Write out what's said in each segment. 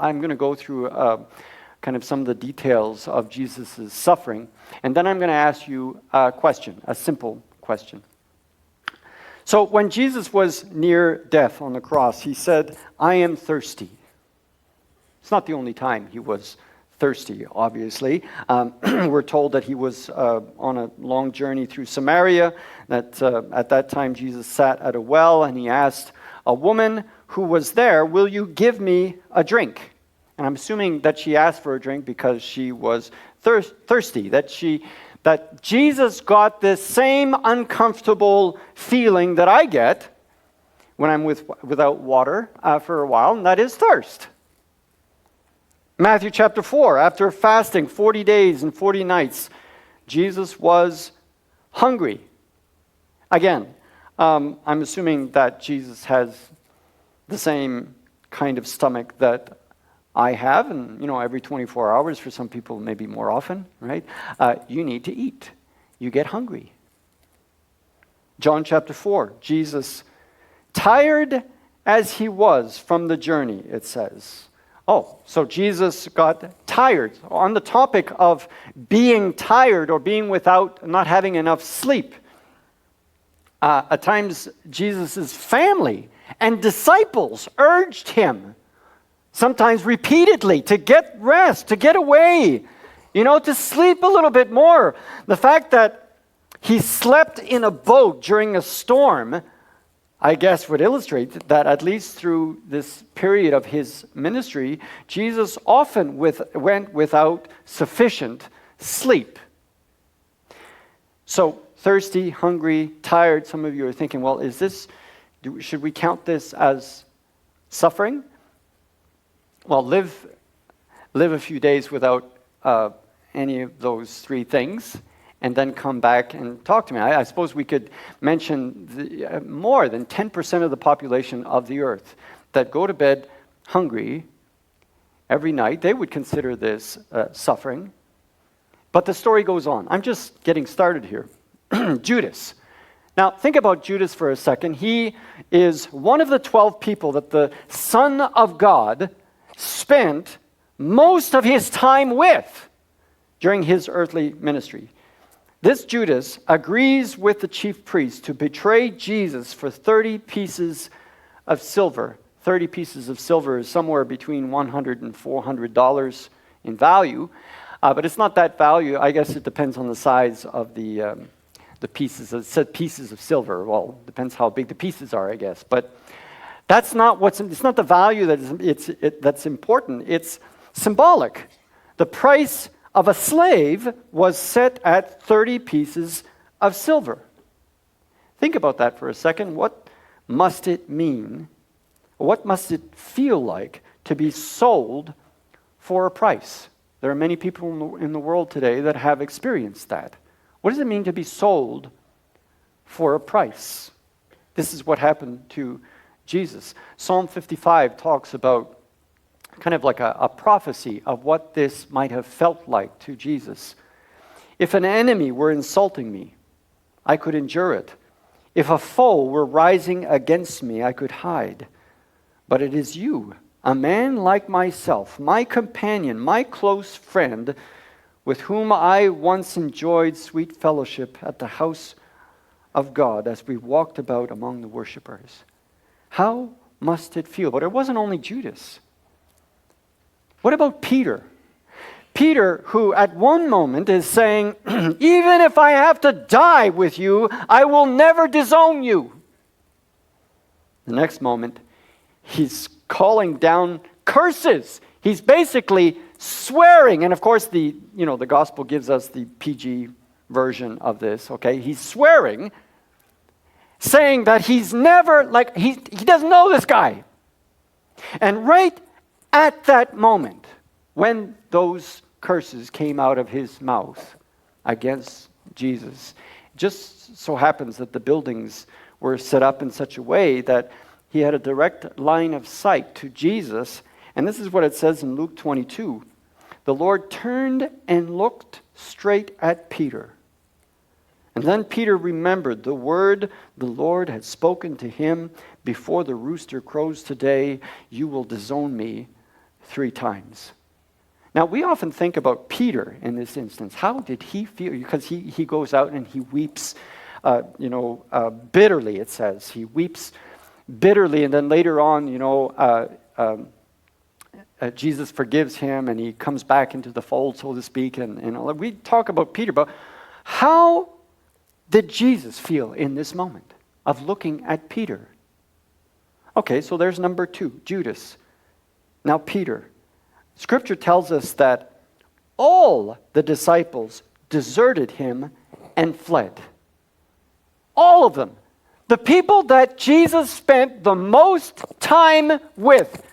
I'm going to go through kind of some of the details of Jesus' suffering, and then I'm going to ask you a question, a simple question. So when Jesus was near death on the cross, he said, "I am thirsty." It's not the only time he was thirsty, obviously. We're told that he was on a long journey through Samaria, that at that time Jesus sat at a well and he asked a woman who was there, "Will you give me a drink?" And I'm assuming that she asked for a drink because she was thirsty, that Jesus got this same uncomfortable feeling that I get when I'm without water for a while, and that is thirst. Matthew chapter 4, after fasting 40 days and 40 nights, Jesus was hungry. Again, I'm assuming that Jesus has the same kind of stomach that I have, and every 24 hours, for some people maybe more often, right? You need to eat. You get hungry. John chapter 4, Jesus, tired as he was from the journey, it says. Oh, so Jesus got tired. On the topic of being tired or being without, not having enough sleep, at times Jesus' family and disciples urged him, sometimes repeatedly, to get rest, to get away, to sleep a little bit more. The fact that he slept in a boat during a storm, I guess, would illustrate that at least through this period of his ministry, Jesus often went without sufficient sleep. So, thirsty, hungry, tired, some of you are thinking, well, should we count this as suffering? Well, live a few days without any of those three things, and then come back and talk to me. I suppose we could mention more than 10% of the population of the earth that go to bed hungry every night. They would consider this suffering. But the story goes on. I'm just getting started here. Judas. Now, think about Judas for a second. He is one of the 12 people that the Son of God spent most of his time with during his earthly ministry. This Judas agrees with the chief priest to betray Jesus for 30 pieces of silver. 30 pieces of silver is somewhere between $100 and $400 in value, but it's not that value. I guess it depends on the size of the pieces. It said pieces of silver. Well, it depends how big the pieces are, I guess. But it's not the value that's important. It's symbolic. The price of a slave was set at 30 pieces of silver. Think about that for a second. What must it mean? What must it feel like to be sold for a price? There are many people in the world today that have experienced that. What does it mean to be sold for a price? This is what happened to Jesus. Psalm 55 talks about kind of like a prophecy of what this might have felt like to Jesus. If an enemy were insulting me, I could endure it. If a foe were rising against me, I could hide. But it is you, a man like myself, my companion, my close friend, with whom I once enjoyed sweet fellowship at the house of God as we walked about among the worshipers. How must it feel? But it wasn't only Judas. What about Peter? Peter, who at one moment is saying, even if I have to die with you, I will never disown you. The next moment, he's calling down curses. He's basically swearing, and of course the gospel gives us the PG version of this, okay? He's swearing, saying that he's never, he doesn't know this guy. And right at that moment, when those curses came out of his mouth against Jesus, just so happens that the buildings were set up in such a way that he had a direct line of sight to Jesus. And this is what it says in Luke 22. The Lord turned and looked straight at Peter. And then Peter remembered the word the Lord had spoken to him, before the rooster crows today, you will disown me 3 times. Now, we often think about Peter in this instance. How did he feel? Because he goes out and he weeps, bitterly, it says. He weeps bitterly, and then later on, Jesus forgives him, and he comes back into the fold, so to speak. And we talk about Peter, but how did Jesus feel in this moment of looking at Peter? Okay, so there's number 2, Judas. Now Peter. Scripture tells us that all the disciples deserted him and fled. All of them. The people that Jesus spent the most time with,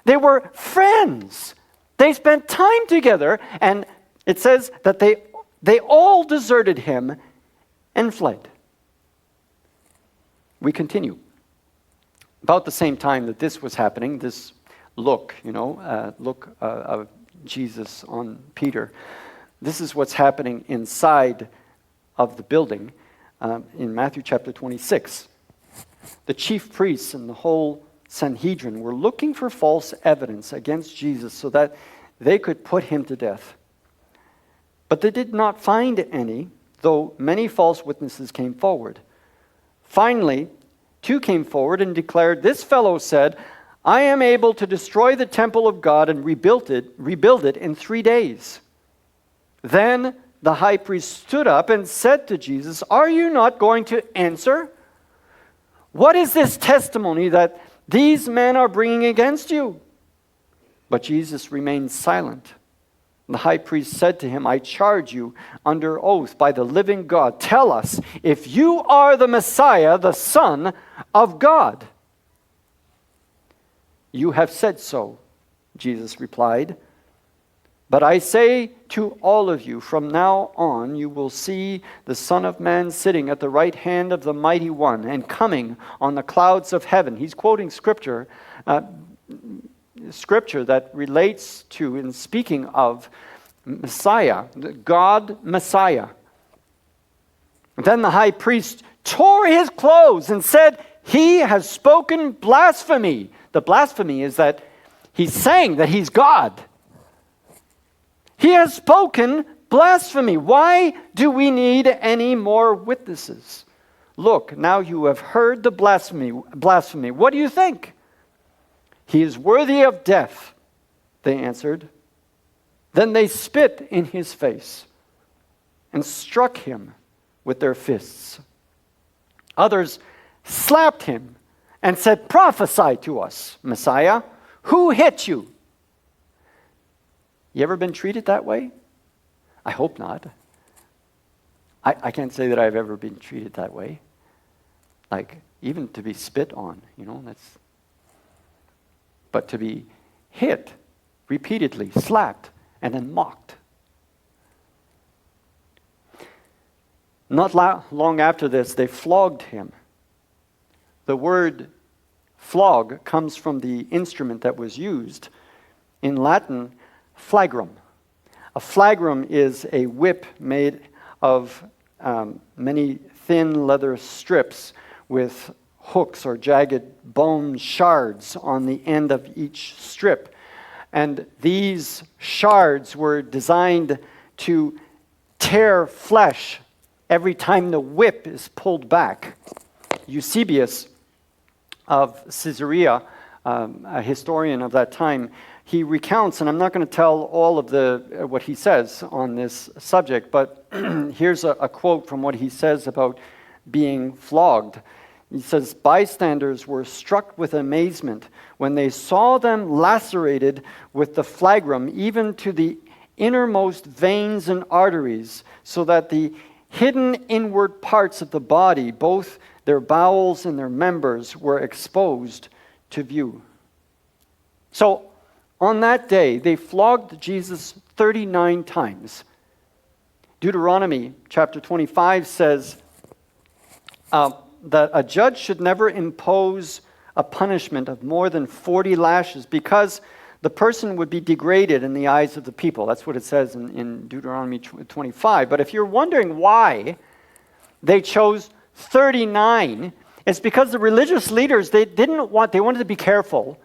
they were friends. They spent time together, and it says that they all deserted him and fled. We continue. About the same time that this was happening, this look of Jesus on Peter. This is what's happening inside of the building in Matthew chapter 26. The chief priests and the whole Sanhedrin were looking for false evidence against Jesus so that they could put him to death. But they did not find any, though many false witnesses came forward. Finally, 2 came forward and declared, "This fellow said, I am able to destroy the temple of God and rebuild it in 3 days." Then the high priest stood up and said to Jesus, "Are you not going to answer? What is this testimony that these men are bringing against you?" But Jesus remained silent. The high priest said to him, "I charge you under oath by the living God, tell us if you are the Messiah, the Son of God." "You have said so," Jesus replied. "But I say to all of you, from now on you will see the Son of Man sitting at the right hand of the Mighty One and coming on the clouds of heaven." He's quoting scripture that relates to, in speaking of Messiah, God Messiah. Then the high priest tore his clothes and said, "He has spoken blasphemy." The blasphemy is that he's saying that he's God. He has spoken blasphemy. Why do we need any more witnesses? Look, now you have heard the blasphemy. What do you think? "He is worthy of death," they answered. Then they spit in his face and struck him with their fists. Others slapped him and said, "Prophesy to us, Messiah. Who hit you?" You ever been treated that way? I hope not. I can't say that I've ever been treated that way. Like, even to be spit on, but to be hit repeatedly, slapped, and then mocked. Not long after this, they flogged him. The word flog comes from the instrument that was used. In Latin, flagrum. A flagrum is a whip made of many thin leather strips with hooks or jagged bone shards on the end of each strip. And these shards were designed to tear flesh every time the whip is pulled back. Eusebius of Caesarea, a historian of that time, he recounts, and I'm not going to tell all of what he says on this subject, but here's a quote from what he says about being flogged. He says, "Bystanders were struck with amazement when they saw them lacerated with the flagrum, even to the innermost veins and arteries, so that the hidden inward parts of the body, both their bowels and their members, were exposed to view." So, on that day, they flogged Jesus 39 times. Deuteronomy chapter 25 says that a judge should never impose a punishment of more than 40 lashes because the person would be degraded in the eyes of the people. That's what it says in Deuteronomy 25. But if you're wondering why they chose 39, it's because the religious leaders, they wanted to be careful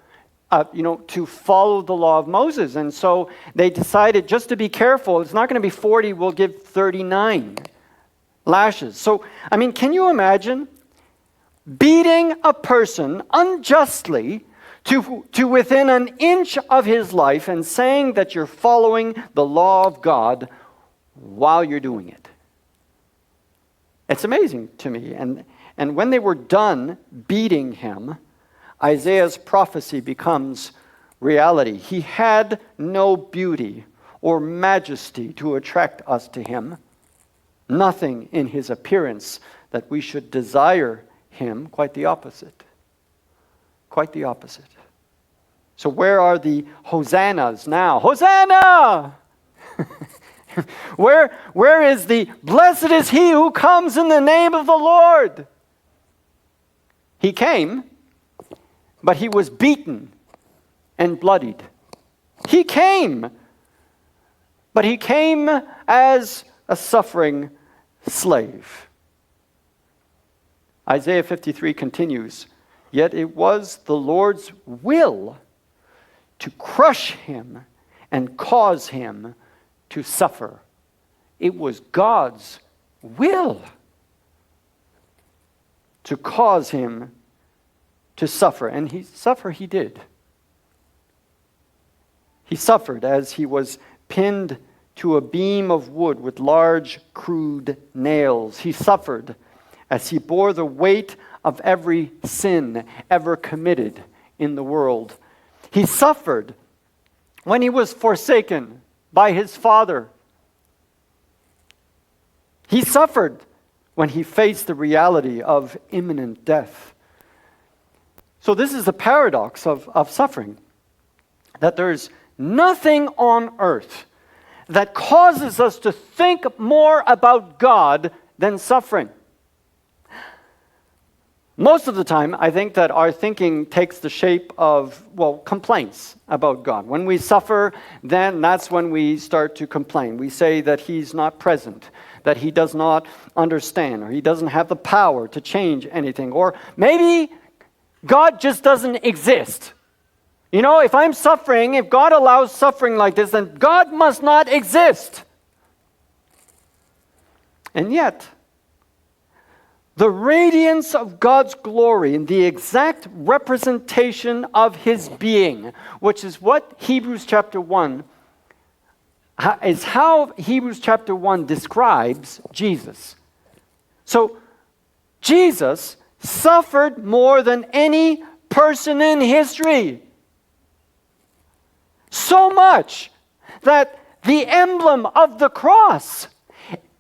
to follow the law of Moses. And so they decided, just to be careful, it's not going to be 40, we'll give 39 lashes. So, I mean, can you imagine beating a person unjustly to within an inch of his life and saying that you're following the law of God while you're doing it? It's amazing to me. And when they were done beating him, Isaiah's prophecy becomes reality. He had no beauty or majesty to attract us to him. Nothing in his appearance that we should desire him. Quite the opposite. Quite the opposite. So where are the hosannas now? Hosanna! Where is the blessed is he who comes in the name of the Lord? He came, but he was beaten and bloodied. He came, but he came as a suffering slave. Isaiah 53 continues, yet it was the Lord's will to crush him and cause him to suffer. It was God's will to cause him to suffer. And he did. He suffered as he was pinned to a beam of wood with large, crude nails. He suffered as he bore the weight of every sin ever committed in the world. He suffered when he was forsaken by his Father. He suffered when he faced the reality of imminent death. So this is the paradox of suffering, that there's nothing on earth that causes us to think more about God than suffering. Most of the time, I think that our thinking takes the shape of, complaints about God. When we suffer, then that's when we start to complain. We say that he's not present, that he does not understand, or he doesn't have the power to change anything. Or maybe God just doesn't exist. You know, if I'm suffering, if God allows suffering like this, then God must not exist. And yet, the radiance of God's glory and the exact representation of his being, which is what Hebrews chapter 1, is how Hebrews chapter 1 describes Jesus. So, Jesus suffered more than any person in history. So much that the emblem of the cross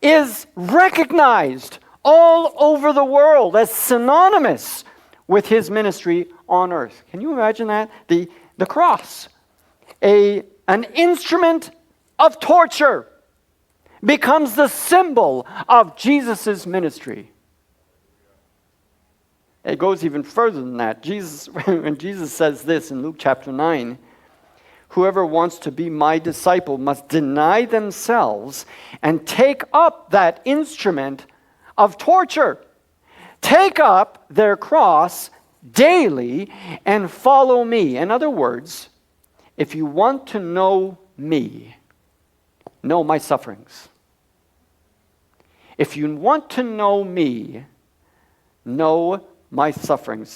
is recognized all over the world as synonymous with his ministry on earth. Can you imagine that? The cross, an instrument of torture, becomes the symbol of Jesus' ministry. It goes even further than that. When Jesus says this in Luke chapter 9, whoever wants to be my disciple must deny themselves and take up that instrument of torture. Take up their cross daily and follow me. In other words, if you want to know me, know my sufferings. If you want to know me, know my sufferings.